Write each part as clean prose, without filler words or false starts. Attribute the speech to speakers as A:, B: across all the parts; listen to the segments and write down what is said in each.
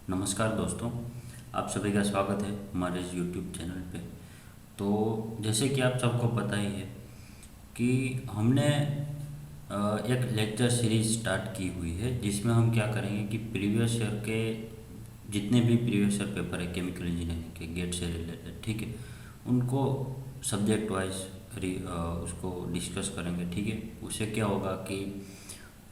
A: नमस्कार दोस्तों, आप सभी का स्वागत है हमारे इस यूट्यूब चैनल पे। तो जैसे कि आप सबको पता ही है कि हमने एक लेक्चर सीरीज स्टार्ट की हुई है जिसमें हम क्या करेंगे कि प्रीवियस ईयर के जितने भी प्रीवियस ईयर पेपर है केमिकल इंजीनियरिंग के गेट से रिलेटेड, ठीक है, उनको सब्जेक्ट वाइज उसको डिस्कस करेंगे। ठीक है, उससे क्या होगा कि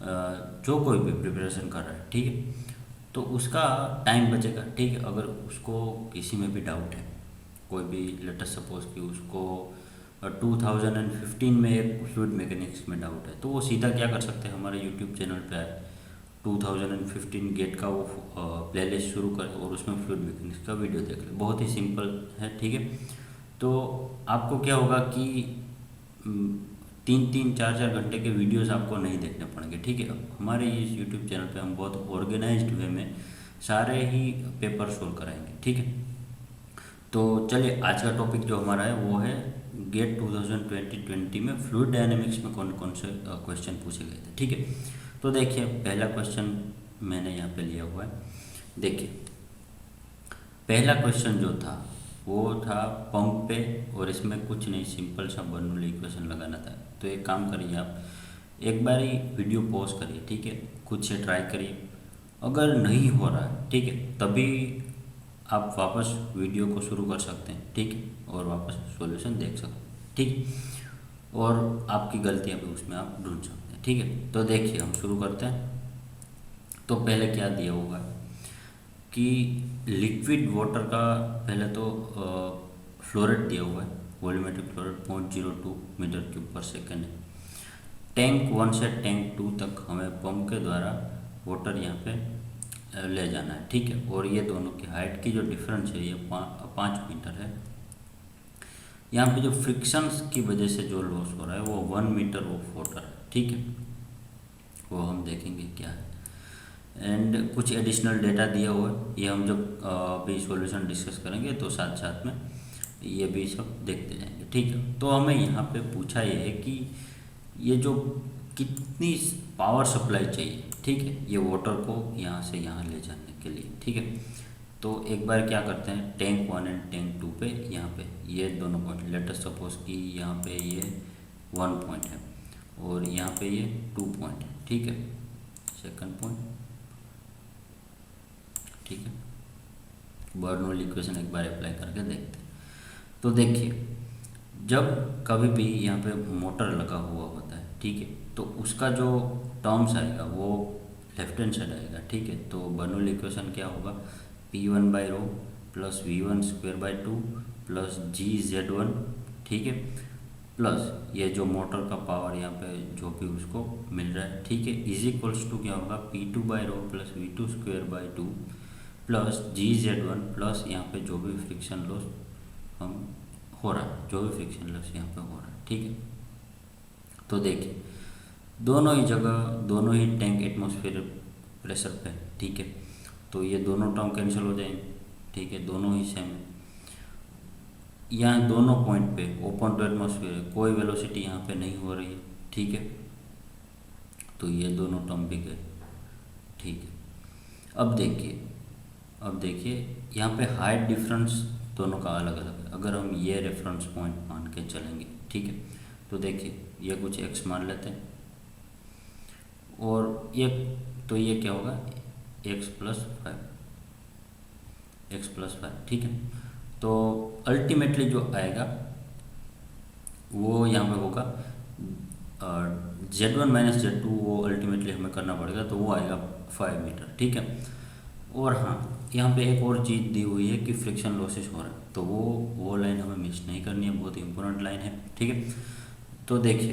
A: जो कोई भी प्रिपरेशन कर रहा है, ठीक है, तो उसका टाइम बचेगा। ठीक है, अगर उसको किसी में भी डाउट है, कोई भी लेटेस्ट सपोज कि उसको 2015 में एक फ्लूइड मैकेनिक्स में डाउट है, तो वो सीधा क्या कर सकते हैं, हमारे यूट्यूब चैनल पे आए 2015 गेट का वो प्लेलिस्ट शुरू करें और उसमें फ्लूइड मैकेनिक्स का वीडियो देख ले। बहुत ही सिंपल है। ठीक है, तो आपको क्या होगा कि 3-3 4-4 घंटे के वीडियोस आपको नहीं देखने पड़ेंगे। ठीक है, हमारे इस यूट्यूब चैनल पे हम बहुत ऑर्गेनाइज्ड वे में सारे ही पेपर सोल्व कराएंगे। ठीक है, तो चलिए आज का टॉपिक जो हमारा है वो है गेट 2020 में फ्लूइड डायनेमिक्स में कौन कौन से क्वेश्चन पूछे गए थे। ठीक है, तो देखिए पहला क्वेश्चन मैंने यहाँ पे लिया हुआ है। देखिए पहला क्वेश्चन जो था वो था पंप पे, और इसमें कुछ नहीं, सिंपल सा बर्नौली इक्वेशन लगाना था। तो एक काम करिए, आप एक बार ही वीडियो पॉज करिए, ठीक है, खुद से ट्राई करिए। अगर नहीं हो रहा है, ठीक है, तभी आप वापस वीडियो को शुरू कर सकते हैं, ठीक है, और वापस सॉल्यूशन देख सकते हैं, ठीक, और आपकी गलतियां भी उसमें आप ढूंढ सकते हैं। ठीक है, तो देखिए हम शुरू करते हैं। तो पहले क्या दिया होगा कि लिक्विड वाटर का पहले तो फ्लोरेट दिया हुआ है, वॉल्यूमेट्रिक फ्लोरेट 0.02 मीटर क्यूब पर सेकेंड है। टैंक 1 से टैंक 2 तक हमें पंप के द्वारा वाटर यहाँ पे ले जाना है। ठीक है, और ये दोनों की हाइट की जो डिफरेंस है ये 5 मीटर है। यहाँ पे जो फ्रिक्शंस की वजह से जो लॉस हो रहा है वो 1 मीटर ऑफ वाटर है। ठीक है, वो हम देखेंगे क्या है। एंड कुछ एडिशनल डेटा दिया हुआ है, ये हम जब भी सॉल्यूशन डिस्कस करेंगे तो साथ साथ में ये भी सब देखते जाएंगे। ठीक है, तो हमें यहाँ पे पूछा ये है कि ये जो कितनी पावर सप्लाई चाहिए, ठीक है, ये वाटर को यहाँ से यहाँ ले जाने के लिए। ठीक है, तो एक बार क्या करते हैं, टैंक 1 एंड टैंक 2 पे यहाँ पे ये दोनों पॉइंट, लेटेस्ट सपोज कि यहाँ पे ये 1 पॉइंट है और यहाँ पे ये 2 पॉइंट है। ठीक है, सेकंड पॉइंट, ठीक है, बर्नौली इक्वेशन एक बार अप्लाई करके देखते हैं। तो देखिए जब कभी भी यहाँ पे मोटर लगा हुआ होता है, ठीक है, तो उसका जो टर्म्स आएगा वो लेफ्ट हैंड साइड आएगा। ठीक है, तो बर्नौली इक्वेशन क्या होगा, P1/ρ plus V1² plus GZ1, ठीक है, प्लस ये जो मोटर का पावर यहाँ पे जो भी उसको मिल रहा है, ठीक है, इज इक्वल्स टू क्या होगा, P2/ρ plus V2² plus GZ1 plus यहाँ पे जो भी फ्रिक्शन लॉस हम हो रहा है, जो भी फ्रिक्शन लॉस यहाँ पे हो रहा है। ठीक है, तो देखिए दोनों ही जगह, दोनों ही टैंक एटमॉस्फेयर प्रेशर पे, ठीक है, तो ये दोनों टर्म कैंसिल हो जाएंगे। ठीक है, दोनों ही सेम है। यहाँ दोनों पॉइंट पे ओपन टू एटमॉस्फेयर है, कोई वेलोसिटी यहाँ पे नहीं हो रही है। ठीक है, तो ये दोनों टर्म भी गए। ठीक है, अब देखिए यहाँ पे हाइट डिफरेंस दोनों का अलग अलग है। अगर हम ये रेफरेंस पॉइंट मान के चलेंगे, ठीक है, तो देखिए ये कुछ x मान लेते हैं और ये, तो ये क्या होगा, x+5, ठीक है, तो अल्टीमेटली जो आएगा वो यहाँ पे होगा Z1 माइनस Z2, वो अल्टीमेटली हमें करना पड़ेगा, तो वो आएगा 5 मीटर। ठीक है, और हाँ यहाँ पे एक और चीज़ दी हुई है कि फ्रिक्शन लॉसेस हो रहा है, तो वो लाइन हमें मिस नहीं करनी है, बहुत ही इंपॉर्टेंट लाइन है। ठीक है, तो देखिए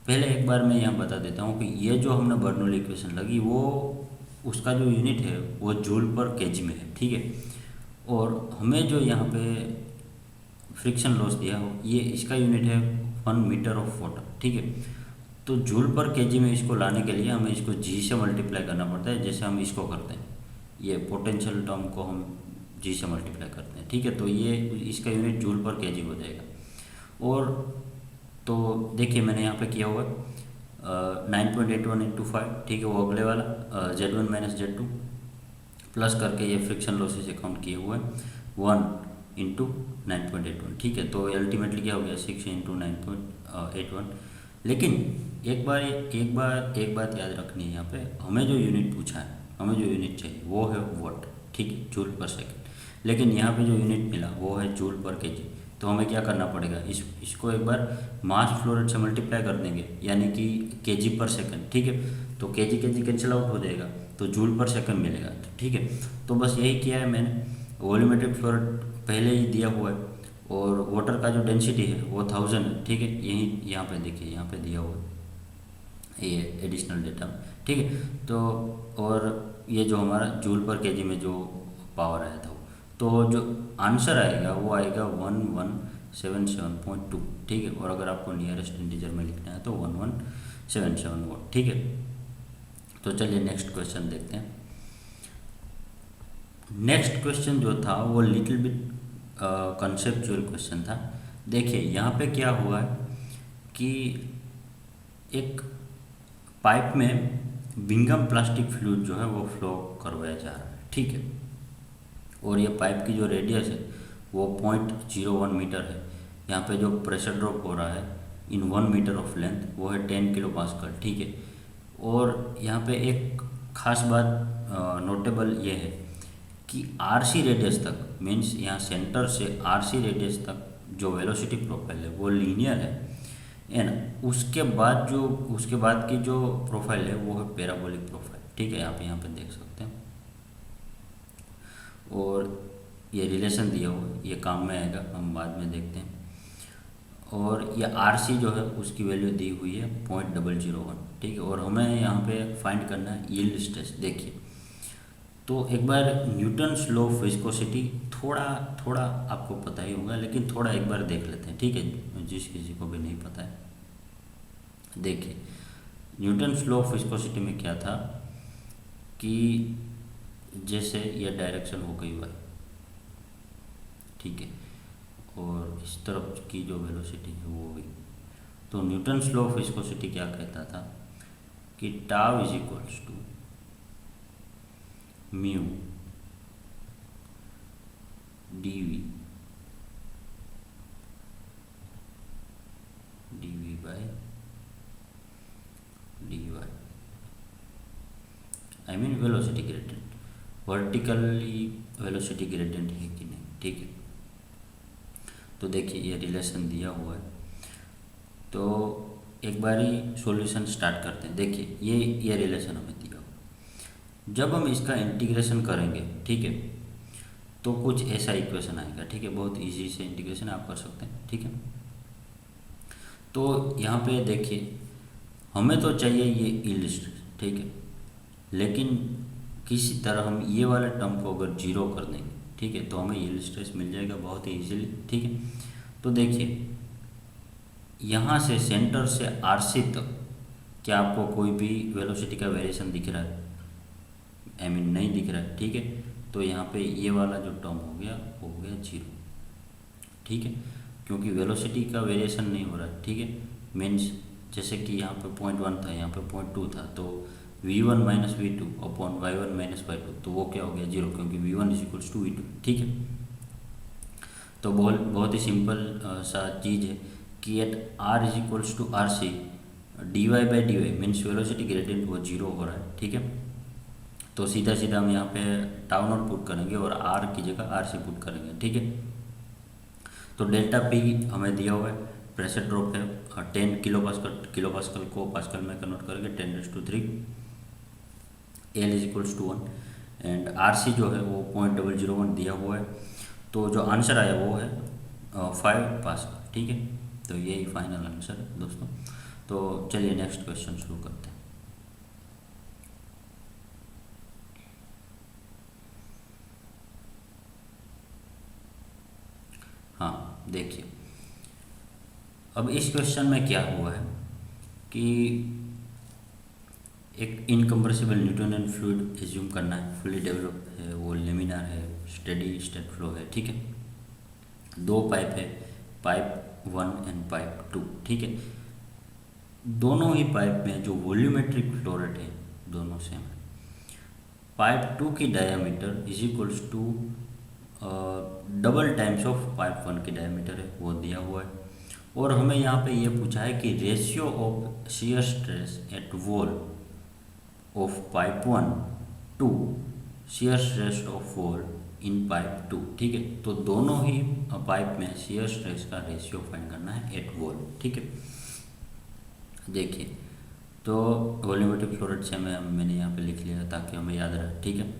A: पहले एक बार मैं यहाँ बता देता हूँ कि ये जो हमने बर्नौली इक्वेशन लगी वो उसका जो यूनिट है वो जूल पर केजी में है। ठीक है, और हमें जो यहाँ पे फ्रिक्शन लॉस दिया हो ये इसका यूनिट है 1 मीटर ऑफ वाटर। ठीक है, तो जूल पर केजी में इसको लाने के लिए हमें इसको जी से मल्टीप्लाई करना पड़ता है, जैसे हम इसको करते हैं, ये पोटेंशियल टर्म को हम जी से मल्टीप्लाई करते हैं। ठीक है, तो ये इसका यूनिट जूल पर केजी हो जाएगा। और तो देखिए मैंने यहाँ पे किया हुआ 9.81 × 5, ठीक है, वो अगले वाला Z1 माइनस Z2 प्लस करके ये फ्रिक्शन लॉसेस अकाउंट किए हुए 1 × 9.81, ठीक है। तो अल्टीमेटली क्या हो गया 6 × 9.81। लेकिन एक बात याद रखनी है, यहाँ पे हमें जो यूनिट पूछा है, हमें जो यूनिट चाहिए वो है वॉट, ठीक है, जूल पर सेकेंड। लेकिन यहाँ पे जो यूनिट मिला वो है जूल पर केजी। तो हमें क्या करना पड़ेगा, इसको एक बार मास फ्लो रेट से मल्टीप्लाई कर देंगे, यानी कि केजी पर सेकंड, ठीक है। तो केजी केजी कैंसिल आउट हो जाएगा, तो जूल पर सेकंड मिलेगा, तो ठीक है। तो बस यही किया है मैंने। वॉल्यूमेट्रिक फ्लो रेट पहले ही दिया हुआ है, और वाटर का जो डेंसिटी है वो 1000 है, ठीक है। यही यहाँ पे देखिए, यहाँ पे दिया हुआ है ये एडिशनल डेटा, ठीक है। तो और ये जो हमारा जूल पर केजी में जो पावर आया था, तो जो आंसर आएगा वो आएगा 1177.2, ठीक है। और अगर आपको नियरेस्ट इंटीजर में लिखना है तो 1177 वॉट, ठीक है। तो चलिए नेक्स्ट क्वेश्चन देखते हैं। नेक्स्ट क्वेश्चन जो था वो लिटिल बिट कंसेप्चुअल क्वेश्चन था। देखिए यहाँ पे क्या हुआ है कि एक पाइप में विंगम प्लास्टिक फ्लूइड जो है वो फ्लो करवाया जा रहा है, ठीक है। और ये पाइप की जो रेडियस है वो 0.01 मीटर है। यहाँ पे जो प्रेशर ड्रॉप हो रहा है इन 1 मीटर ऑफ लेंथ वो है 10 किलो पास्कल, ठीक है। और यहाँ पे एक खास बात नोटेबल ये है कि आरसी रेडियस तक, मीन्स यहाँ सेंटर से आरसी रेडियस तक जो वेलोसिटी प्रोफाइल है वो लीनियर है ना। उसके बाद की जो प्रोफाइल है वो है पैराबोलिक प्रोफाइल, ठीक है। आप यहाँ पे देख सकते हैं, और ये रिलेशन दिया हुआ है, ये काम में आएगा, हम बाद में देखते हैं। और ये आरसी जो है उसकी वैल्यू दी हुई है 0.001, ठीक है। और हमें यहाँ पे फाइंड करना है यील्ड स्ट्रेस। देखिए तो एक बार न्यूटन्स लॉ ऑफ विस्कोसिटी थोड़ा आपको पता ही होगा, लेकिन थोड़ा एक बार देख लेते हैं, ठीक है, जिस किसी को भी नहीं पता है। देखिए न्यूटन्स लॉ ऑफ विस्कोसिटी में क्या था कि जैसे ये डायरेक्शन हो गई वाई, ठीक है, और इस तरफ की जो वेलोसिटी है वो हुई, तो न्यूटन्स लॉ ऑफ विस्कोसिटी क्या कहता था कि tau is equals to mu d v by d y, I mean velocity gradient, vertically velocity gradient है कि नहीं, ठीक है। तो देखिए ये रिलेशन दिया हुआ है, तो एक बारी सॉल्यूशन स्टार्ट करते हैं। देखिए ये रिलेशन हमें दिया हुआ, जब हम इसका इंटीग्रेशन करेंगे, ठीक है, तो कुछ ऐसा इक्वेशन आएगा, ठीक है। बहुत इजी से इंटीग्रेशन आप कर सकते हैं, ठीक है। तो यहाँ पे देखिए हमें तो चाहिए ये यील्ड स्ट्रेस, ठीक है, लेकिन किसी तरह हम ये वाले टर्म को अगर जीरो कर देंगे, ठीक है, तो हमें यील्ड स्ट्रेस मिल जाएगा बहुत ही इजीली, ठीक है। तो देखिए यहाँ से सेंटर से आरसी तक क्या आपको कोई भी वेलोसिटी का वेरिएशन दिख रहा है? आई मीन नहीं दिख रहा है, ठीक है। तो यहाँ पे ये वाला जो टर्म हो गया वो हो गया जीरो, ठीक है, क्योंकि वेलोसिटी का वेरिएशन नहीं हो रहा है, ठीक है। मीन्स जैसे कि यहाँ पे 0.1 था, यहाँ पे 0.2 था, तो v1 minus v2 upon y1 minus y2, तो वो क्या हो गया जीरो, क्योंकि v1 is equals to v2, ठीक है। तो बहुत ही सिंपल सा चीज़ है कि at r is equals to r c d y by d y means velocity gradient वो जीरो हो रहा है, ठीक है। तो सीधा हम यहाँ पे टाउ नॉट पुट करेंगे और r की जगह आर सी पुट करेंगे, ठीक है। तो डेल्टा पी हमें दिया हुआ है, प्रेशर ड्रॉप है 10 किलो पास्कल को पास्कल में कन्वर्ट करेंगे 10⁻³ l is equals to 1 and r c जो है वो 0.001 दिया हुआ है। तो जो आंसर आया वो है 5 पास्कल, ठीक है। तो यही फाइनल आंसर है दोस्तों। तो चलिए नेक्स्ट क्वेश्चन शुरू करते हैं। हाँ देखिए, अब इस क्वेश्चन में क्या हुआ है कि एक इनकम्प्रेसिबल न्यूटोनियन फ्लूइड एज्यूम करना है, फुली डेवलप है, वो लेमिनार है, स्टेडी स्टेट फ्लो है, ठीक है। दो पाइप है, पाइप 1 एंड पाइप 2, ठीक है। दोनों ही पाइप में जो वॉल्यूमेट्रिक फ्लो रेट है दोनों सेम है। पाइप 2 की diameter is equals to double times of pipe 1 की डायमीटर है, वो दिया हुआ है। और हमें यहाँ पे ये पूछा है कि ratio of shear stress at wall of pipe 1 to shear stress of wall in pipe 2। ठीक है, तो दोनों ही पाइप में शियर स्ट्रेस का रेशियो फाइंड करना है एट वॉल। ठीक है, देखिए तो वॉल्यूमेट्रिक फ्लो रेट से मैंने यहाँ पे लिख लिया ताकि हमें याद रहे। ठीक है,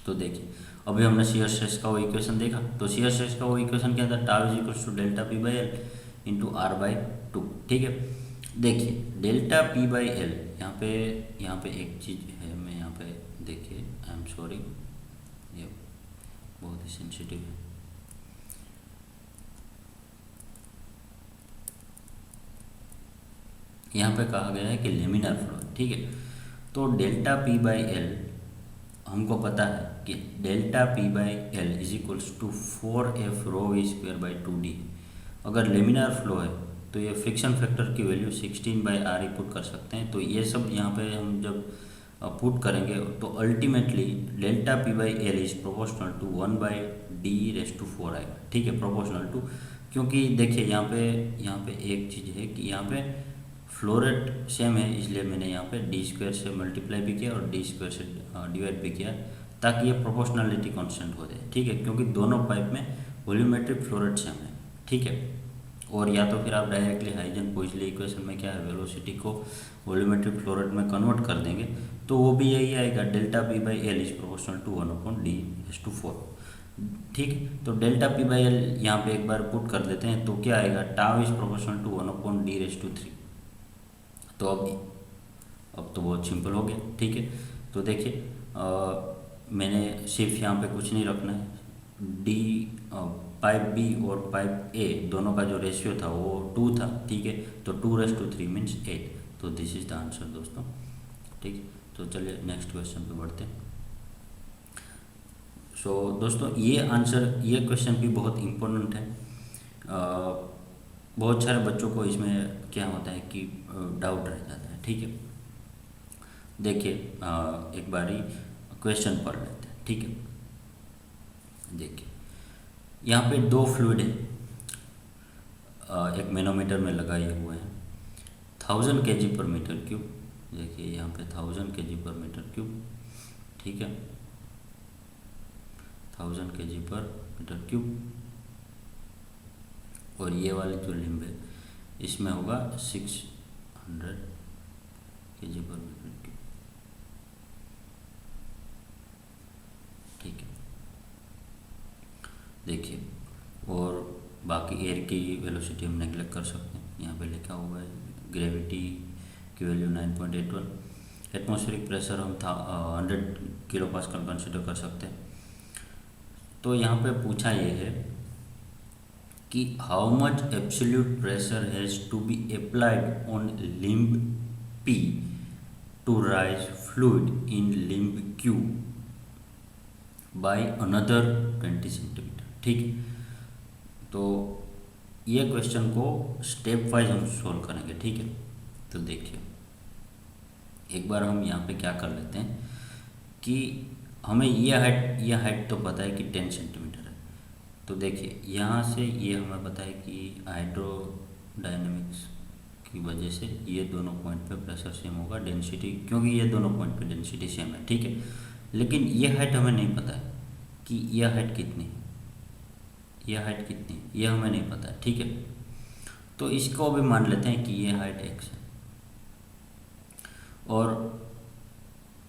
A: तो देखिए अभी हमने शियर स्ट्रेस का वो इक्वेशन देखा, तो शियर स्ट्रेस का वो इक्वेशन क्या था, tau is equals to delta p by l into r by two. ठीक है, देखिए डेल्टा पी बाई एल, यहाँ पे एक चीज़ है, मैं यहाँ पे देखिए आई एम सॉरी, ये बहुत ही सेंसिटिव है। यहाँ पे कहा गया है कि लेमिनर फ्लो। ठीक है, तो डेल्टा पी बाई एल हमको पता है कि delta p by l is equals to 4f rho v square by 2d। अगर लेमिनार फ्लो है तो ये फ्रिक्शन फैक्टर की वैल्यू 16 बाई आर ही पुट कर सकते हैं। तो ये सब यहाँ पे हम जब पुट करेंगे तो ultimately delta p by l is proportional to 1 by d raise to 4 आएगा। ठीक है, प्रोपोर्शनल टू, क्योंकि देखिए यहाँ पे एक चीज़ है कि यहाँ पे फ्लो रेट सेम है, इसलिए मैंने यहाँ पे डी स्क्वायर से मल्टीप्लाई भी किया और डी स्क्वायर से डिवाइड भी किया ताकि ये प्रोपोर्शनलिटी कांस्टेंट हो जाए। ठीक है, क्योंकि दोनों पाइप में वॉल्यूमेट्रिक फ्लो रेट सेम है। ठीक है, और या तो फिर आप डायरेक्टली हाइजेन-पोइसले इक्वेशन में क्या है, वेलोसिटी को वॉल्यूमेट्रिक फ्लो रेट में कन्वर्ट कर देंगे तो वो भी यही आएगा, delta p by l is proportional to 1 upon d raise to 4। ठीक है, तो डेल्टा पी बाई एल यहाँ पे एक बार पुट कर देते हैं तो क्या आएगा, tau is proportional to 1 upon d raise to 3। तो अब तो बहुत सिंपल हो गया। ठीक है, तो देखिए मैंने सिर्फ यहाँ पे कुछ नहीं रखना है, डी पाइप बी और पाइप ए दोनों का जो रेशियो था वो 2 था। ठीक है, तो 2 रेस टू 3 मीन्स 8। तो दिस इज द आंसर दोस्तों। ठीक है, तो चलिए नेक्स्ट क्वेश्चन पे बढ़ते हैं। सो दोस्तों ये क्वेश्चन भी बहुत इम्पोर्टेंट है। बहुत सारे बच्चों को इसमें क्या होता है कि डाउट रह जाता है। ठीक है, देखिए एक बारी क्वेश्चन पढ़ लेते हैं। ठीक है, देखिए यहाँ पे दो फ्लूइड है, एक मैनोमीटर में लगाए हुए हैं, 1000 kg पर मीटर क्यूब। देखिए यहाँ पे 1000 kg पर मीटर क्यूब। ठीक है, 1000 kg पर मीटर क्यूब, और ये वाली जो लिम्ब है इसमें होगा 600 kg पर मीटर क्यूब। ठीक है, देखिए और बाकी एयर की वेलोसिटी हम नेगलेक्ट कर सकते हैं। यहाँ पे लिखा हुआ है ग्रेविटी की वैल्यू 9.81, एटमॉस्फेरिक प्रेशर हम 100 किलो पास्कल कंसिडर कर सकते हैं। तो यहाँ पे पूछा ये है कि how much absolute pressure has to be applied on limb p to raise fluid in limb q by another 20 centimetre. ठीक है, तो ये क्वेश्चन को स्टेप वाइज हम सॉल्व करेंगे। ठीक है, तो देखिए एक बार हम यहाँ पे क्या कर लेते हैं कि हमें ये हाइट तो पता है कि 10 सेंटीमीटर है। तो देखिए यहाँ से ये हमें पता है कि हाइड्रोडायनेमिक्स की वजह से ये दोनों पॉइंट पे प्रेशर सेम होगा, डेंसिटी, क्योंकि ये दोनों पॉइंट पे डेंसिटी सेम है। ठीक है, लेकिन ये हाइट हमें नहीं पता है कि यह हाइट कितनी है, यह हाइट कितनी है, ये हमें नहीं पता है। ठीक है, तो इसको अभी मान लेते हैं कि ये हाइट x है और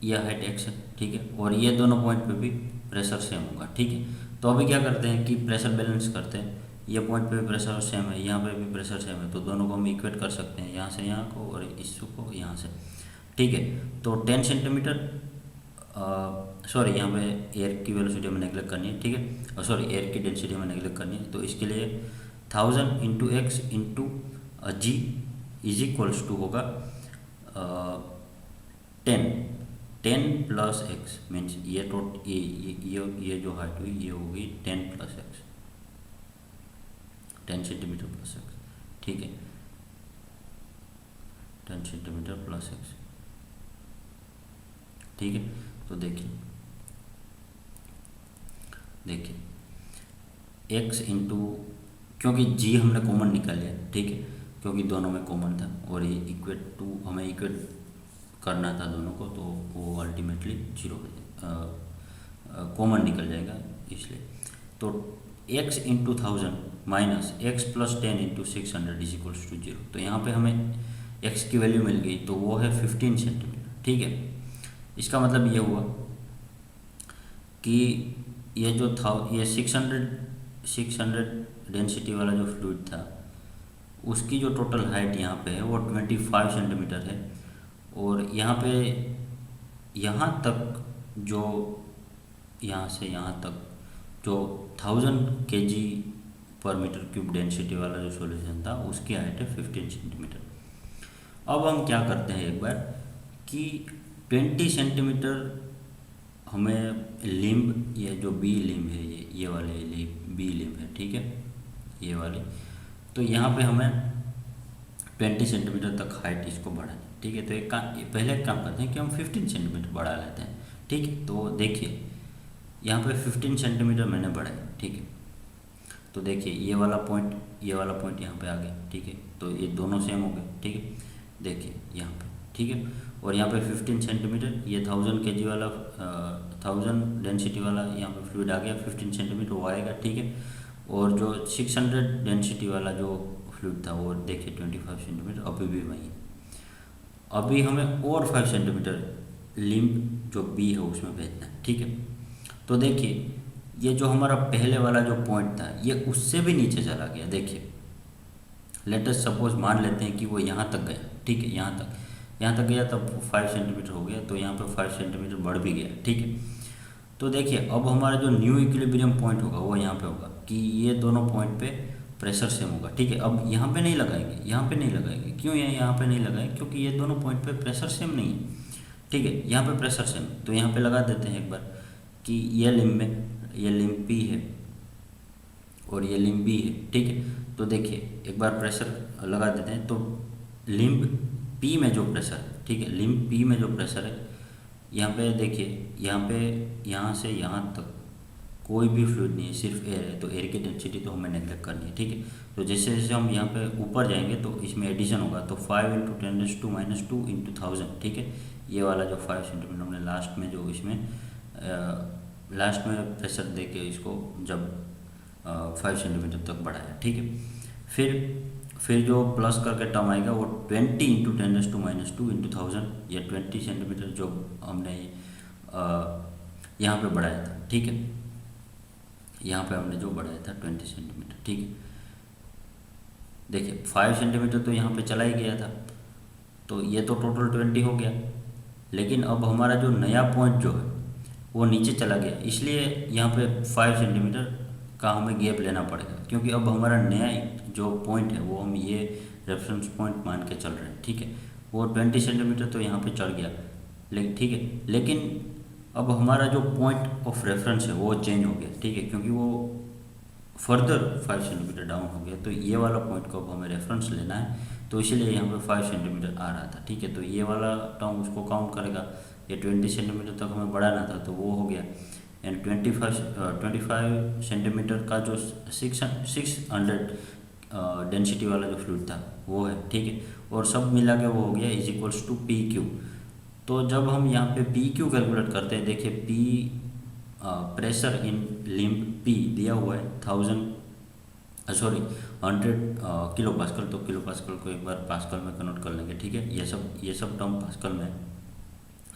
A: यह हाइट x है। ठीक है, और ये दोनों पॉइंट पे भी प्रेशर सेम होगा। ठीक है, तो अभी क्या करते हैं कि प्रेशर बैलेंस करते हैं, ये पॉइंट पे भी प्रेशर सेम है, यहाँ पे भी प्रेशर सेम है, तो दोनों को हम इक्वेट कर सकते हैं, यहाँ से यहाँ को और इसको यहाँ से। ठीक है, तो 10 सेंटीमीटर, सॉरी यहाँ पे एयर की वेलोसिटी हमें नेगलेक्ट करनी है। ठीक है, सॉरी एयर की डेंसिटी हमें नेगलेक्ट करनी है, तो इसके लिए 1000 into x into g is equals to होगा 10 प्लस एक्स मीन्स ये जो हाइट हुई ये होगी 10 plus x, 10 centimetre plus x. ठीक है, 10 सेंटीमीटर प्लस एक्स। ठीक है, तो देखिए x इंटू, क्योंकि g हमने कॉमन निकाल लिया, ठीक है, क्योंकि दोनों में कॉमन था और ये इक्वेट टू हमें इक्वेट करना था दोनों को, तो वो अल्टीमेटली 0 हो जाए, कॉमन निकल जाएगा इसलिए। तो x into 1000 minus x plus 10 into 600 is equals to 0। तो यहाँ पे हमें x की वैल्यू मिल गई, तो वो है 15 सेंटीमीटर, ठीक है। इसका मतलब ये हुआ कि ये जो था, ये 600 डेंसिटी वाला जो फ्लूइड था, उसकी जो टोटल हाइट यहाँ पे है वो 25 सेंटीमीटर है, और यहाँ पे यहाँ तक जो यहाँ से यहाँ तक जो 1000 kg पर मीटर क्यूब डेंसिटी वाला जो सॉल्यूशन था, उसकी हाइट है 15 सेंटीमीटर। अब हम क्या करते हैं एक बार कि 20 सेंटीमीटर हमें लिम्ब, ये जो बी लिम्ब है, ये वाले बी लिम्ब है, ठीक है, ये वाली, तो यहाँ पे हमें 20 सेंटीमीटर तक हाइट इसको बढ़ानी, ठीक है। तो पहले एक काम करते हैं कि हम 15 सेंटीमीटर बढ़ा लेते हैं, ठीक है। तो देखिए यहाँ पे 15 सेंटीमीटर मैंने बढ़ाया, ठीक है। तो देखिए ये वाला पॉइंट यहाँ पे आ गया, ठीक है। तो ये दोनों सेम हो गए, ठीक है। देखिए यहाँ पे, ठीक है, और यहाँ पे 15 सेंटीमीटर, ये 1000 kg वाला 1000 डेंसिटी वाला यहाँ पे फ्लूइड आ गया, 15 सेंटीमीटर वो आएगा, ठीक है। और जो 600 डेंसिटी वाला जो फ्लूइड था वो देखिए 25 सेंटीमीटर अभी भी वही है। अभी हमें और 5 सेंटीमीटर लिम्ब जो बी है उसमें भेजना है, ठीक है। तो देखिए ये जो हमारा पहले वाला जो पॉइंट था, ये उससे भी नीचे चला गया। देखिए लेट अस सपोज मान लेते हैं कि वो यहाँ तक गया, ठीक है, यहाँ तक गया, तब 5 सेंटीमीटर हो गया, तो यहाँ पे 5 सेंटीमीटर बढ़ भी गया, ठीक है। तो देखिए अब हमारा जो न्यू इक्विलिब्रियम पॉइंट होगा वो यहाँ पे होगा कि ये दोनों पॉइंट पे प्रेशर सेम होगा, ठीक है। अब यहाँ पे नहीं लगाएंगे, क्यों यहाँ पे नहीं लगाएंगे, क्योंकि ये दोनों पॉइंट पे प्रेशर सेम नहीं है, ठीक है। यहाँ पे प्रेशर सेम, तो यहाँ पे लगा देते हैं एक बार कि ये लिम्ब पी है और ये लिम्ब बी है, ठीक है। तो देखिए एक बार प्रेशर लगा देते हैं, तो लिम्ब पी में जो प्रेशर, ठीक है, लिम्ब पी में जो प्रेशर है, यहाँ पे देखिए, यहाँ से यहाँ तक कोई भी फ्लूइड नहीं है, सिर्फ एयर है, तो एयर की डेंसिटी तो हमें नेगलेक्ट करनी है, ठीक है। तो जैसे जैसे हम यहाँ पे ऊपर जाएंगे तो इसमें एडिशन होगा, तो 5 इंटू 10⁻² इंटू 1000, ठीक है। ये वाला जो 5 सेंटीमीटर हमने लास्ट में जो इसमें लास्ट में प्रेशर दे के इसको जब 5 सेंटीमीटर तक बढ़ाया, ठीक है। फिर जो प्लस करके टर्म आएगा वो 20 इंटू 10⁻² इंटू 1000, ये 20 सेंटीमीटर जो हमने यहाँ पे बढ़ाया था, ठीक है, यहाँ पे हमने जो बढ़ाया था 20 सेंटीमीटर, ठीक है। देखिए 5 सेंटीमीटर तो यहाँ पे चला ही गया था, तो ये तो टोटल 20 हो गया, लेकिन अब हमारा जो नया पॉइंट जो है वो नीचे चला गया, इसलिए यहाँ पे 5 सेंटीमीटर का हमें गैप लेना पड़ेगा, क्योंकि अब हमारा नया जो पॉइंट है वो हम ये रेफरेंस पॉइंट मान के चल रहे हैं, ठीक है। वो 20 सेंटीमीटर तो यहाँ पे चढ़ गया, लेकिन ठीक है, लेकिन अब हमारा जो पॉइंट ऑफ रेफरेंस है वो चेंज हो गया, ठीक है, क्योंकि वो फर्दर 5 सेंटीमीटर डाउन हो गया, तो ये वाला पॉइंट को अब हमें रेफरेंस लेना है, तो इसीलिए यहाँ पे 5 सेंटीमीटर आ रहा था, ठीक है। तो ये वाला टर्म उसको काउंट करेगा, ये 20 सेंटीमीटर तक हमें बढ़ाना था, तो वो हो गया। एंड 25 सेंटीमीटर का जो 600 डेंसिटी वाला जो फ्लूइड था वो है, ठीक है, और सब मिला के वो हो गया इज इक्वल्स टू PQ। तो जब हम यहाँ पे PQ कैलकुलेट करते हैं, देखिए P pressure in limb P दिया हुआ है 100 किलो पास्कल, तो किलो पास्कल को एक बार पास्कल में कन्वर्ट कर लेंगे, ठीक है। ये सब टर्म पास्कल में,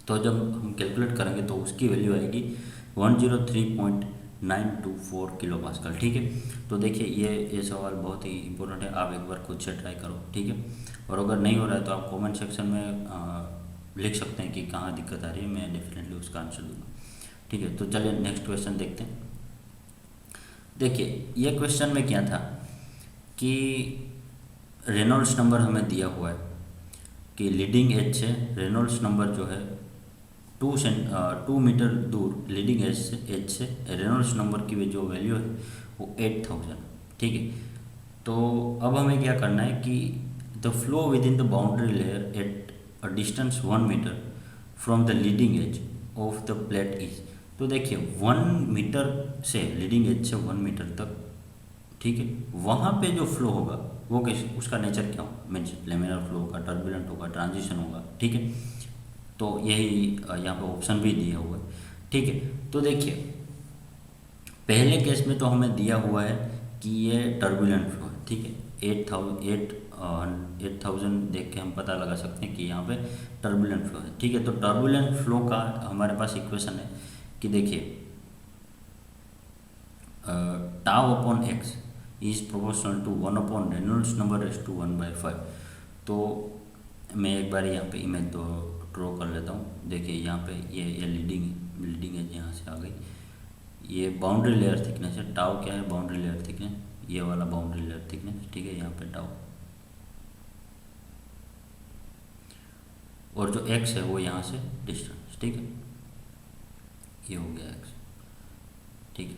A: तो जब हम कैलकुलेट करेंगे तो उसकी वैल्यू आएगी 103.924 किलो पास्कल, ठीक है। तो देखिए ये सवाल बहुत ही इंपॉर्टेंट है, आप एक बार खुद से ट्राई करो, ठीक है। और अगर नहीं हो रहा है तो आप कमेंट सेक्शन में लिख सकते हैं कि कहाँ दिक्कत आ रही है, मैं डेफिनेटली उसका आंसर दूंगा, ठीक है। तो चलिए नेक्स्ट क्वेश्चन देखते हैं। देखिए ये क्वेश्चन में क्या था कि रेनॉल्ड्स नंबर हमें दिया हुआ है कि लीडिंग एज से रेनॉल्ड्स नंबर जो है 2 मीटर दूर लीडिंग एज से रेनॉल्ड्स नंबर की जो वैल्यू है वो 8000, ठीक है। तो अब हमें क्या करना है कि the flow within the boundary layer at a distance 1 metre from the leading edge of the plate is. तो देखिए 1 मीटर से लीडिंग एज से 1 मीटर तक, ठीक है, वहाँ पे जो फ्लो होगा वो कैसे, उसका नेचर क्या होगा, मीन्स लेमिनर फ्लो होगा, टर्बुलेंट होगा, ट्रांजिशन होगा, ठीक है। तो यही यहाँ पे ऑप्शन भी दिया हुआ है, ठीक है। तो देखिए पहले केस में तो हमें दिया हुआ है कि ये टर्बुलेंट फ्लो है, ठीक है। 8,000 देख के हम पता लगा सकते हैं कि यहाँ पे टर्बुलेंट फ्लो है, ठीक है। तो टर्बुलेंट फ्लो का हमारे पास इक्वेशन है कि देखिए tau upon x is proportional to 1 upon Reynolds number raise to 1/5। तो मैं एक बार यहाँ पे इमेज तो ड्रॉ कर लेता हूँ। देखिए यहाँ पे ये लीडिंग है, यहाँ से आ गई, ये बाउंड्री लेयर थिकनेस है। टाउ क्या है, बाउंड्री लेयर थिकनेस, ये वाला बाउंड्री लेयर थिकनेस, ठीक है। यहाँ पे टाउ, और जो एक्स है वो यहाँ से डिस्टेंस, ठीक है, ये हो गया एक्स, ठीक है।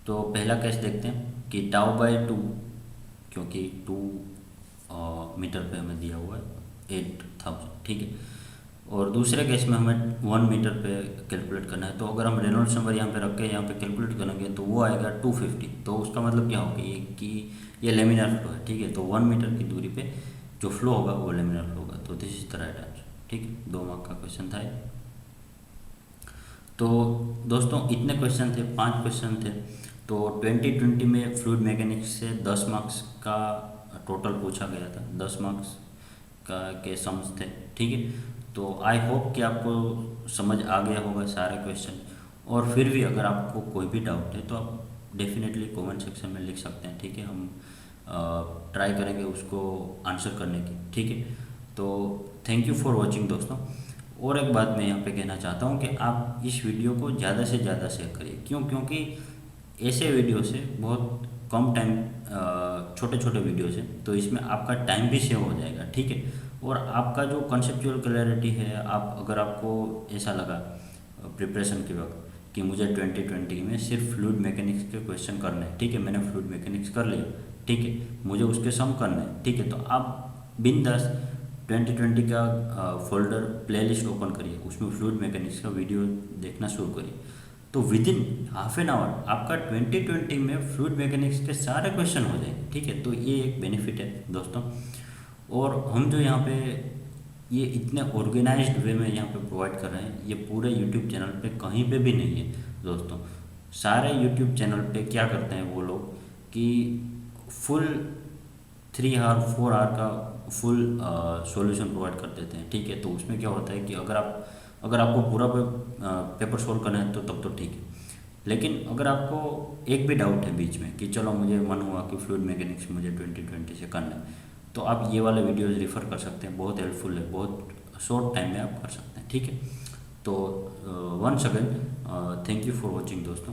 A: तो पहला केस देखते हैं कि टाउ/2, क्योंकि 2 मीटर पे हमें दिया हुआ है 8,000, ठीक है। और दूसरे केस में हमें 1 मीटर पे कैलकुलेट करना है। तो अगर हम रेनॉल्ड्स नंबर यहाँ पे रख के यहाँ पे कैलकुलेट करेंगे तो वो आएगा 250। तो उसका मतलब क्या होगा, ये कि ये लेमिनर फ्लो है, ठीक है। तो 1 मीटर की दूरी पे जो फ्लो होगा वो लेमिनर फ्लो होगा। तो this is the right answer, ठीक है। 2 मार्क का क्वेश्चन था ये। तो दोस्तों इतने क्वेश्चन थे, 5 क्वेश्चन थे। तो 2020 में फ्लूइड मैकेनिक्स से 10 मार्क्स का टोटल पूछा गया था, 10 मार्क्स का के सम्स थे, ठीक है। तो आई होप कि आपको समझ आ गया होगा सारे क्वेश्चन। और फिर भी अगर आपको कोई भी डाउट है तो आप डेफिनेटली कमेंट सेक्शन में लिख सकते हैं, ठीक है। हम ट्राई करेंगे उसको आंसर करने की, ठीक है। तो थैंक यू फॉर वॉचिंग दोस्तों। और एक बात मैं यहाँ पे कहना चाहता हूँ कि आप इस वीडियो को ज़्यादा से ज़्यादा शेयर करिए। क्यों? क्योंकि ऐसे वीडियो से बहुत कम टाइम, छोटे छोटे वीडियो से, तो इसमें आपका टाइम भी सेव हो जाएगा, ठीक है। और आपका जो कंसेप्चुअल क्लैरिटी है, आप अगर आपको ऐसा लगा प्रिपरेशन के वक्त कि मुझे 2020 में सिर्फ फ्लूइड मैकेनिक्स के क्वेश्चन करने हैं, ठीक है, मैंने फ्लूइड मैकेनिक्स कर लिया, ठीक है, मुझे उसके सम करने हैं, ठीक है। तो आप बिंदास 2020 का फोल्डर प्लेलिस्ट ओपन करिए, उसमें फ्लूइड मैकेनिक्स का वीडियो देखना शुरू करिए। तो with in half an hour आपका 2020 में फ्लूइड मैकेनिक्स के सारे क्वेश्चन हो जाएंगे, ठीक है। तो ये एक बेनिफिट है दोस्तों। और हम जो यहाँ पे ये इतने ऑर्गेनाइज्ड वे में यहाँ पे प्रोवाइड कर रहे हैं, ये पूरे यूट्यूब चैनल पे कहीं पे भी नहीं है दोस्तों। सारे यूट्यूब चैनल पे क्या करते हैं वो लोग कि फुल 3 आवर 4 आवर का फुल सॉल्यूशन प्रोवाइड कर देते हैं, ठीक है। तो उसमें क्या होता है कि अगर आपको पूरा पेपर सॉल्व करना है तो तब तो ठीक है। लेकिन अगर आपको एक भी डाउट है बीच में कि चलो मुझे मन हुआ कि फ्लूइड मैकेनिक्स मुझे 2020 से करना है, तो आप ये वाले वीडियोज़ रेफ़र कर सकते हैं, बहुत हेल्पफुल है, बहुत शॉर्ट टाइम में आप कर सकते हैं, ठीक है। तो once again thank you for watching दोस्तों।